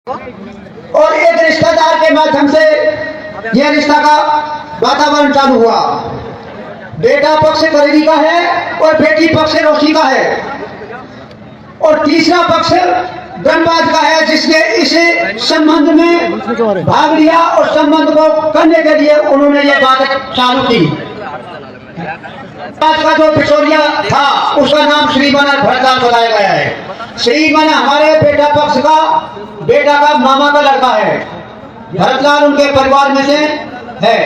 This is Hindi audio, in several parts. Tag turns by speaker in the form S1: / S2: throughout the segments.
S1: और एक रिश्तेदार के माध्यम से यह रिश्ता का वातावरण चालू हुआ। बेटा पक्ष करीबी का है और बेटी पक्ष रोशी का है, और तीसरा पक्ष गणबाज का है, जिसने इस संबंध में भाग लिया और संबंध को करने के लिए उन्होंने ये बात चालू की। आज का जो पिछोरिया था उसका नाम श्रीमान भरतलाल बताया गया है। श्रीमान हमारे बेटा का मामा का लड़का है। भरतलाल उनके परिवार में से है।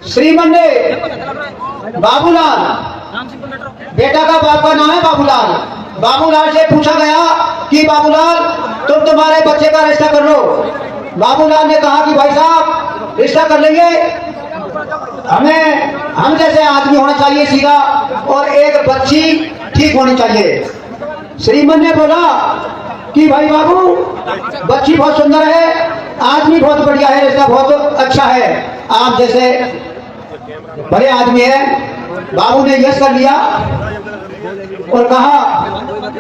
S1: श्रीमान ने बाबूलाल, बेटा का बाप का नाम है बाबूलाल। बाबूलाल से पूछा गया कि बाबूलाल तुम तुम्हारे बच्चे का रिश्ता कर लो। बाबूलाल ने कहा कि भाई साहब रिश्ता कर लेंगे, हम जैसे आदमी होना चाहिए सीधा, और एक बच्ची ठीक होनी चाहिए। श्रीमन ने बोला कि भाई बाबू बच्ची बहुत सुंदर है, आदमी बहुत बढ़िया है, रिश्ता बहुत अच्छा है, आप जैसे बड़े आदमी हैं। बाबू ने यस कर लिया और कहा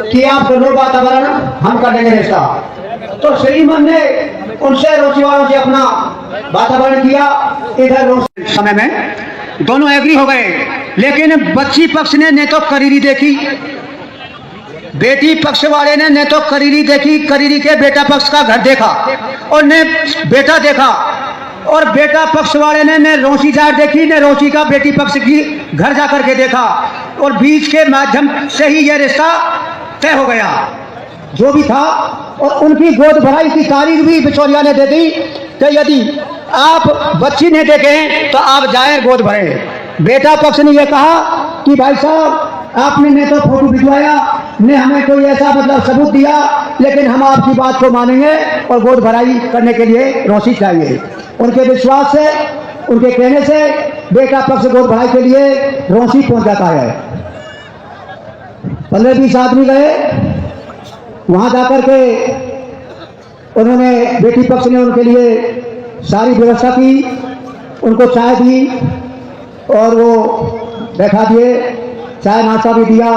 S1: कि आप दोनों वातावरण हम कर देंगे रिश्ता। तो श्रीमन ने उनसे रोशी वालों से अपना वातावरण किया। इधर समय में दोनों एग्री हो गए, लेकिन बच्ची पक्ष ने न तो करीरी देखी, बेटी पक्ष वाले ने न तो करीरी देखी, करीरी के बेटा पक्ष का घर देखा और न बेटा देखा, और बेटा पक्ष वाले ने न रोशी जाट देखी न रोशी का बेटी पक्ष की घर जाकर के देखा, और बीच के माध्यम से ही यह रिश्ता तय हो गया जो भी था। और उनकी गोद भराई की तारीख भी बिचौलिया ने दे दी कि यदि आप बच्ची नहीं देखें तो आप जाए गोद भरें। बेटा पक्ष ने यह कहा कि भाई साहब आपने न तो फोटो भिजवाया ने हमें कोई ऐसा मतलब सबूत दिया, लेकिन हम आपकी बात को मानेंगे और गोद भराई करने के लिए रोशी चाहिए। उनके विश्वास से, उनके कहने से बेटा पक्ष गोद भराई के लिए रोशी पहुंच जाता है। 15-20 आदमी गए, वहां जाकर के उन्होंने बेटी पक्ष ने उनके लिए सारी व्यवस्था की, उनको चाय दी और वो बैठा दिए, चाय नाश्ता भी दिया।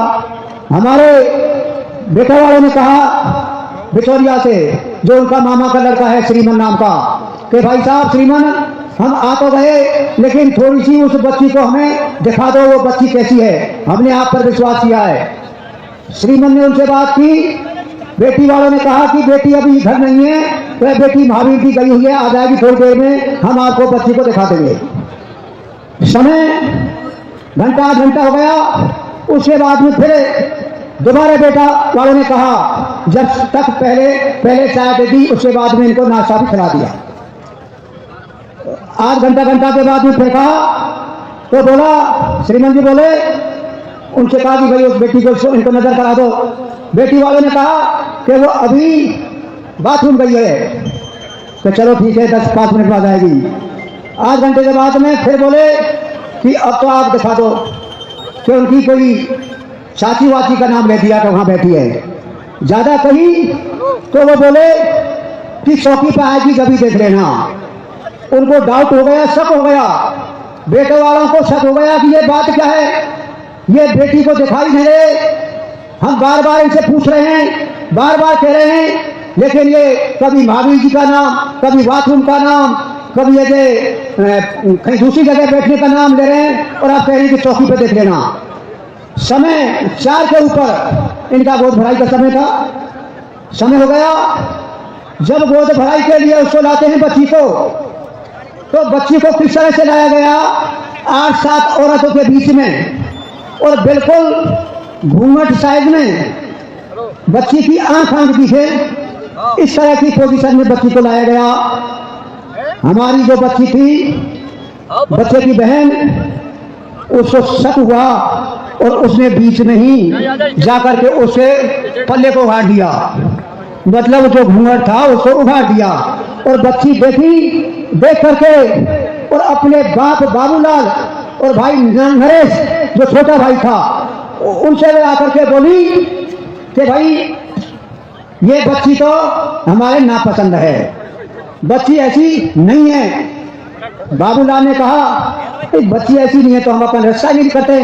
S1: हमारे बेटा वालों ने कहा बिचौलिया से, जो उनका मामा का लड़का है श्रीमन नाम का, कि भाई साहब श्रीमन हम आ तो गए, लेकिन थोड़ी सी उस बच्ची को हमें दिखा दो, वो बच्ची कैसी है, हमने आप पर विश्वास किया है। श्रीमन ने उनसे बात की। बेटी वालों ने कहा कि बेटी अभी घर नहीं है, वह बेटी महावीर की गई हुई है, आ जाएगी थोड़ी देर में, हम आपको बच्ची को दिखा देंगे। समय घंटा हो गया। उसके बाद में फिर दोबारा बेटा वालों ने कहा, जब तक पहले चाय दे दी, उसके बाद में इनको नाश्ता भी खिला दिया। आध घंटा के बाद में फिर कहा, तो बोला श्रीमन जी बोले, उनसे कहा कि भाई उस बेटी को इनको नजर करा दो। बेटी वालों ने कहा कि वो अभी बाथरूम गई है, तो चलो ठीक है 10-5 मिनट बाद आएगी। आध घंटे के बाद में फिर बोले कि अब तो आप दिखा दो, कि उनकी कोई चाची वाची का नाम ले दिया तो वहां बैठी है। ज्यादा कही तो वो बोले कि चौकी पर आएगी जब भी देख लेना। उनको डाउट हो गया, शक हो गया, बेटे वालों को शक हो गया कि ये बात क्या है, ये बेटी को दिखाई नहीं दे। हम बार बार इनसे पूछ रहे हैं, बार बार कह रहे हैं, लेकिन ये कभी महावीर जी का नाम, कभी बाथरूम का नाम, कभी ये कहीं दूसरी जगह बैठने का नाम ले रहे हैं, और आप कह रहे हैं कि चौकी पे देख लेना। समय 4 के ऊपर इनका गोद भराई का समय था। समय हो गया। जब गोद भराई के लिए उसको लाते हैं बच्ची को, तो बच्ची को किस तरह से लाया गया, 8-7 औरतों के बीच में, और बिल्कुल घूंघट साइड में, बच्ची की आंख दिखे, इस तरह की पोजीशन में बच्ची को लाया गया। हमारी जो बच्ची थी, बच्चे की बहन, उसको शक हुआ और उसने बीच में ही जाकर के उसे पल्ले को उघाड़ दिया, मतलब जो घूंघट था उसको उघाड़ दिया। और बच्ची देख करके और अपने बाप बाबूलाल और भाई नरेश जो छोटा भाई था, उनसे आकर के बोली कि भाई ये बच्ची तो हमारे नापसंद है, बच्ची ऐसी नहीं है। बाबूलाल ने कहा बच्ची ऐसी नहीं है तो हम अपना रिश्ता नहीं करते।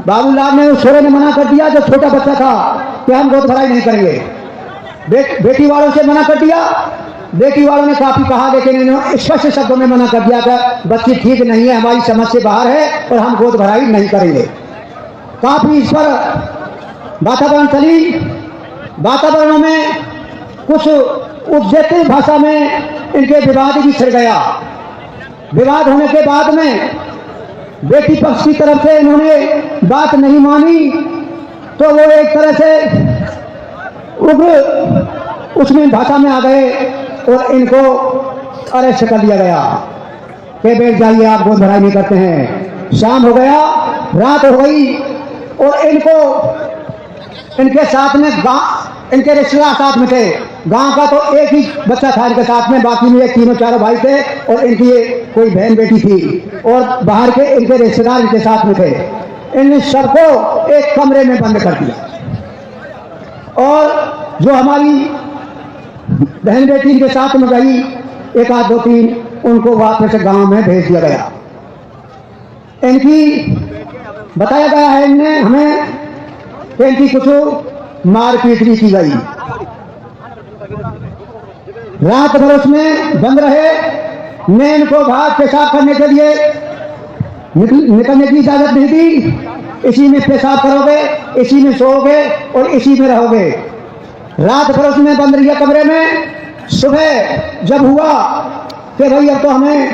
S1: बाबूलाल ने उस छोरे ने मना कर दिया जो छोटा बच्चा था कि हम गोद भराई नहीं करेंगे। बेटी वालों से मना कर दिया। बेटी वालों ने काफी कहा, लेकिन इन्होंने स्पष्ट शब्दों में मना कर दिया कि बच्ची ठीक नहीं है, हमारी समझ से बाहर है और हम गोद भराई नहीं करेंगे। काफी इस पर वातावरण चली। वातावरण में कुछ उपजेती भाषा में इनके विवाद भी छिड़ गया। विवाद होने के बाद में बेटी पक्ष की तरफ से इन्होंने बात नहीं मानी, तो वो एक तरह से उग्र उसमें भाषा में आ गए और इनको अरेस्ट कर लिया गया कि बैठ जाइए, आप गोद भराई नहीं करते हैं। शाम हो गया, रात हो गई और इनको इनके साथ में इनके रिश्तेदार साथ में थे। गांव का तो एक ही बच्चा था इनके साथ में, बाकी में तीनों चारों भाई थे और इनकी कोई बहन बेटी थी और बाहर के इनके रिश्तेदार इनके साथ में थे। इन सबको एक कमरे में बंद कर दिया और जो हमारी बहन बेटी इनके साथ में गई, एक आध दो तीन, उनको वापस गांव में भेज दिया गया। इनकी बताया गया है इनने हमें कि इनकी कुछ मारपीट भी की गई। रात भर उसमें बंद रहे। ने इनको बाहर पेशाब करने के लिए निकलने की इजाजत नहीं दी। इसी में पेशाब करोगे, इसी में सोओगे और इसी में रहोगे। रात भर उसमें बंद रही कमरे में। सुबह जब हुआ कि भाई अब तो हमें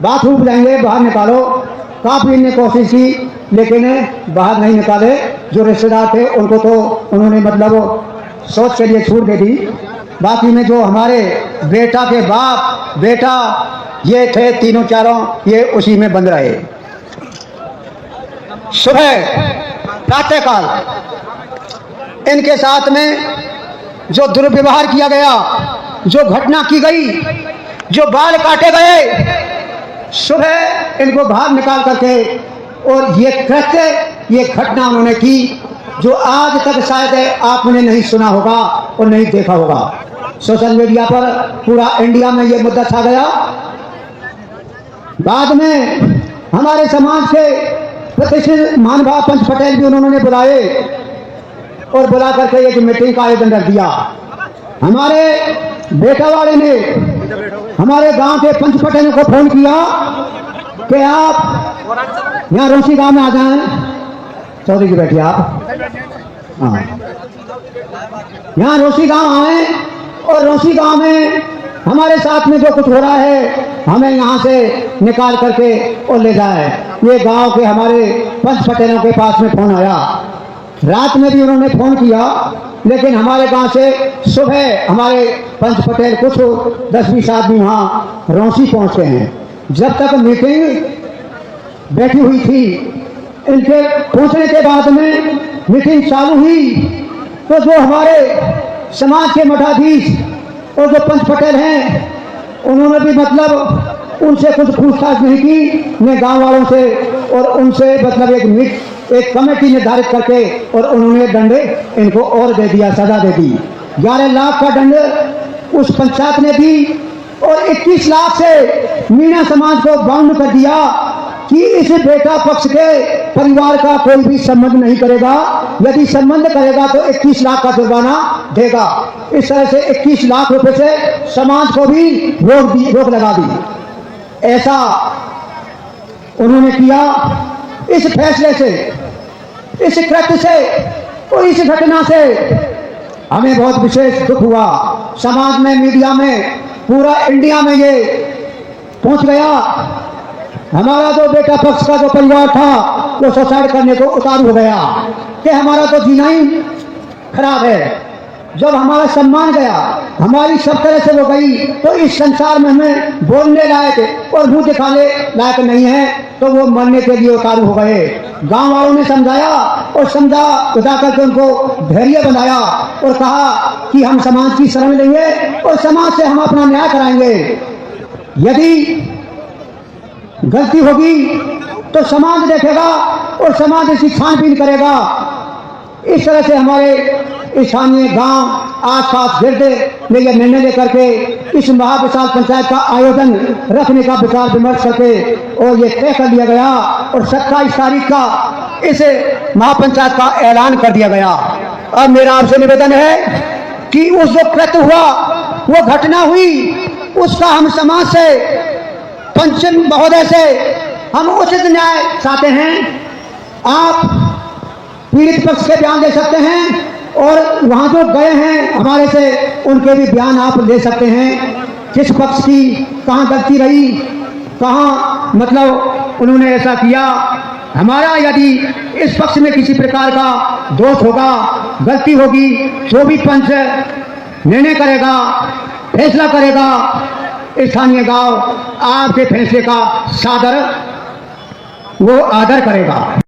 S1: बाथरूम जाएंगे, बाहर निकालो, काफी इनने कोशिश की लेकिन बाहर नहीं निकाले। जो रिश्तेदार थे उनको तो उन्होंने मतलब सोच के लिए छूट दे दी। बाकी में जो हमारे बेटा के बाप बेटा ये थे तीनों चारों, ये उसी में बंद रहे। सुबह प्रातःकाल इनके साथ में जो दुर्व्यवहार किया गया, जो घटना की गई, जो बाल काटे गए, सुबह इनको बाहर निकाल करके और ये कृत्य, ये घटना उन्होंने की जो आज तक शायद आपने नहीं सुना होगा और नहीं देखा होगा। सोशल मीडिया पर पूरा इंडिया में ये मुद्दा छा गया। बाद में हमारे समाज के प्रतिष्ठित महानुभाव पंच पटेल भी उन्होंने बुलाए और बुला करके एक मीटिंग का आयोजन कर दिया। हमारे बेटा वाले ने हमारे गांव के पंच पटेलों को फोन किया कि आप यहाँ रोसी गांव में आ जाएं। चौधरी जी बैठिए आप। हाँ, यहाँ रोसी गांव आए और रोसी गांव में हमारे साथ में जो कुछ हो रहा है हमें यहाँ से निकाल करके और ले जाए। ये गांव के हमारे पंच पटेलों के पास में फोन आया। रात में भी उन्होंने फोन किया, लेकिन हमारे गांव से सुबह हमारे पंच पटेल कुछ 10-20 आदमी वहाँ रोसी पहुँचे हैं। जब तक मीटिंग बैठी हुई थी, इनके पहुंचने के बाद में मीटिंग चालू हुई तो जो हमारे समाज के मठाधीश और जो पंच पटेल हैं उन्होंने भी मतलब उनसे कुछ पूछताछ नहीं की, ने गांव वालों से, और उनसे मतलब एक कमेटी निर्धारित करके और उन्होंने दंड इनको और दे दिया, सजा दे दी। 11 लाख का दंड उस पंचायत ने दी और 21 लाख से मीणा समाज को बाउंड कर दिया कि इस बेटा पक्ष के परिवार का कोई भी संबंध नहीं करेगा, यदि संबंध करेगा तो 21 लाख का जुर्माना देगा। इस तरह से 21 लाख रुपए से समाज को भी रोक लगा दी। ऐसा उन्होंने किया। इस फैसले से, इस कृत्य से और इस घटना से हमें बहुत विशेष दुख हुआ। समाज में, मीडिया में, पूरा इंडिया में ये पहुंच गया। हमारा जो बेटा पक्ष का जो परिवार था वो सुसाइड करने को उतारू हो गया कि हमारा तो जीना ही खराब है। जब हमारा सम्मान गया, हमारी सब तरह से वो गई, तो इस संसार में हमें बोलने लायक और मुंह दिखाने लायक नहीं है, तो वो मरने के लिए उतारू हो गए। गांव वालों ने समझाया और बुझा करके उनको धैर्य बनाया और कहा कि हम समाज की शरण लेंगे और समाज से हम अपना न्याय कराएंगे। यदि गलती होगी तो समाज देखेगा और समाज इसकी छानबीन करेगा। इस तरह से हमारे स्थानीय गांव आसपास गिरदे ने यह निर्णय लेकर के इस महाविशाल पंचायत का आयोजन रखने का विचार विमर्श करके और ये तय कर लिया गया और 27 तारीख का इस महापंचायत का ऐलान कर दिया गया। अब मेरा आपसे निवेदन है कि उस जो कृत्य हुआ, वो घटना हुई, उसका हम समाज से, पंचम महोदय से हम उचित न्याय चाहते हैं। आप पीड़ित पक्ष के बयान दे सकते हैं और वहाँ जो गए हैं हमारे से, उनके भी बयान आप दे सकते हैं। किस पक्ष की कहाँ गलती रही, कहाँ मतलब उन्होंने ऐसा किया। हमारा यदि इस पक्ष में किसी प्रकार का दोष होगा, गलती होगी, जो भी पंच निर्णय करेगा, फैसला करेगा, स्थानीय गांव आपके फैसले का सादर वो आदर करेगा।